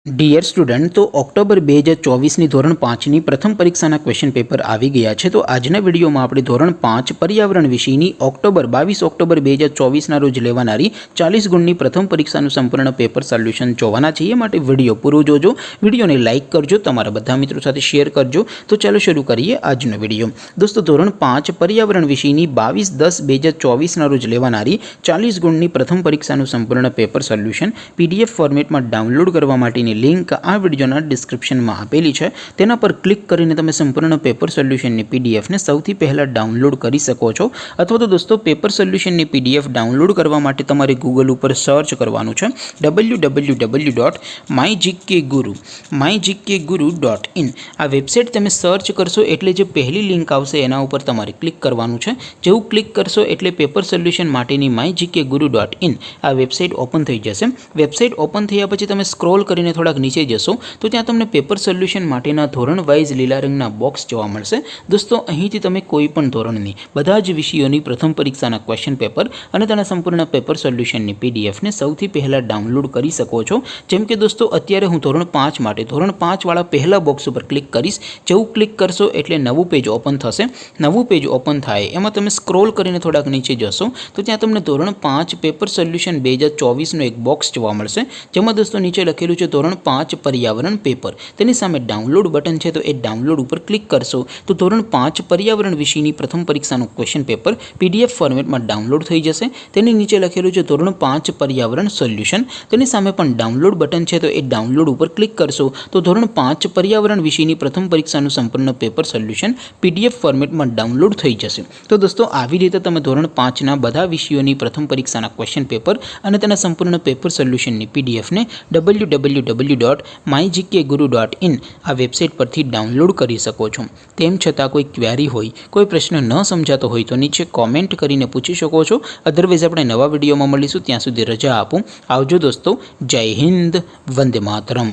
Dear student, तो October 2024 ધોરણ 5ની પ્રથમ પરીક્ષાના ક્વેશ્ચન પેપર આવી ગયા છે। તો આજના વિડીયોમાં આપણે ધોરણ 5 પર્યાવરણ વિષયની 22 ઓક્ટોબર 2024ના રોજ લેવાનારી 40 ગુણની પ્રથમ પરીક્ષાનું સંપૂર્ણ પેપર સોલ્યુશન જોવાના છીએ। માટે વિડીયો પૂરો જોજો, વિડીયોને લાઇક કરજો, તમારા બધા મિત્રો સાથે શેર કરજો। તો ચાલો શરૂ કરીએ આજનો વિડીયો। દોસ્તો, ધોરણ 5 પર્યાવરણ વિષયની 22/10/2024ના રોજ લેવાનારી 40 ગુણની પ્રથમ પરીક્ષાનું સંપૂર્ણ પેપર સોલ્યુશન PDF ફોર્મેટમાં ડાઉનલોડ કરવા માટેની लिंक आ वीडियोना डिस्क्रिप्शन में आपेली है। तेना पर क्लिक करीने तमे संपूर्ण पेपर सोल्यूशन ने PDF ने सौथी पहला डाउनलॉड करी सको छो। अथवा तो दोस्तों, पेपर सोल्यूशन ने PDF डाउनलॉड करवा माटे तमारे गूगल पर सर्च करवानुं छे www.mygkguru.in। आ वेबसाइट तमे सर्च करशो एटले जे पहली लिंक आवशे एना उपर तमारे क्लिक करवानुं छे। जेवुं क्लिक करशो एटले पेपर सोल्यूशन माटेनी mygkguru.in आ वेबसाइट ओपन थई जशे। वेबसाइट ओपन थया पछी तमे स्क्रॉल करीने थोड़ा नीचे जशो तो त्यां तमने पेपर सोल्यूशन माटेना धोरण वाइज लीला रंगना बॉक्स जोवा मळशे। दोस्तों, અહીંથી તમે કોઈ પણ ધોરણની બધા જ વિષયોની પ્રથમ પરીક્ષાના ક્વેશ્ચન પેપર અને તેના સંપૂર્ણ પેપર સોલ્યુશનની PDF ને સૌથી પહેલા ડાઉનલોડ કરી શકો છો। જેમ કે દોસ્તો, અત્યારે હું ધોરણ 5 માટે ધોરણ 5 વાળા પહેલા બોક્સ ઉપર ક્લિક કરીશ। જેવું ક્લિક કરશો એટલે નવું પેજ ઓપન થશે। નવું પેજ ઓપન થાય એમાં તમે સ્ક્રોલ કરીને થોડાક નીચે જશો તો ત્યાં તમને ધોરણ 5 પેપર સોલ્યુશન 2024 નો એક બોક્સ જોવા મળશે। જેમાં દોસ્તો નીચે લખેલું છે ધોરણ 5 पर्यावरण पेपर। तेनी सामे डाउनलॉड बटन है, तो ये डाउनलॉड पर क्लिक करशो तो धोरण 5 पर्यावरण विषयनी प्रथम परीक्षाનું क्वेश्चन पेपर PDF फॉर्मेट में डाउनलॉड थई जशे। तेनी नीचे लखेलुं छे धोरण 5 पर्यावरण सोल्यूशन। तेनी सामे पण डाउनलॉड बटन है, तो ये डाउनलॉड पर क्लिक करशो तो धोरण 5 पर्यावरण विषयनी प्रथम परीक्षाનું संपूर्ण पेपर सोल्यूशन PDF फॉर्मेट में डाउनलॉड थई जशे। तो दोस्तों, આવી રીતે તમે ધોરણ 5 ના બધા વિષયોની પ્રથમ પરીક્ષાના ક્વેશ્ચન પેપર અને તેના સંપૂર્ણ પેપર સોલ્યુશનની PDF ને www.mygkguru.in आ वेबसाइट पर डाउनलॉड कर सको छो। तेम छतां कोई क्वेरी होय, कोई प्रश्न न समझातो होय तो नीचे कॉमेंट करीने पूछी शको छो। अदरवाइज आपणे नवा विडियो में मळीशुं, त्यां सुधी रजा आपो। आवजो दोस्तों। जय हिंद, वंदे मातरम।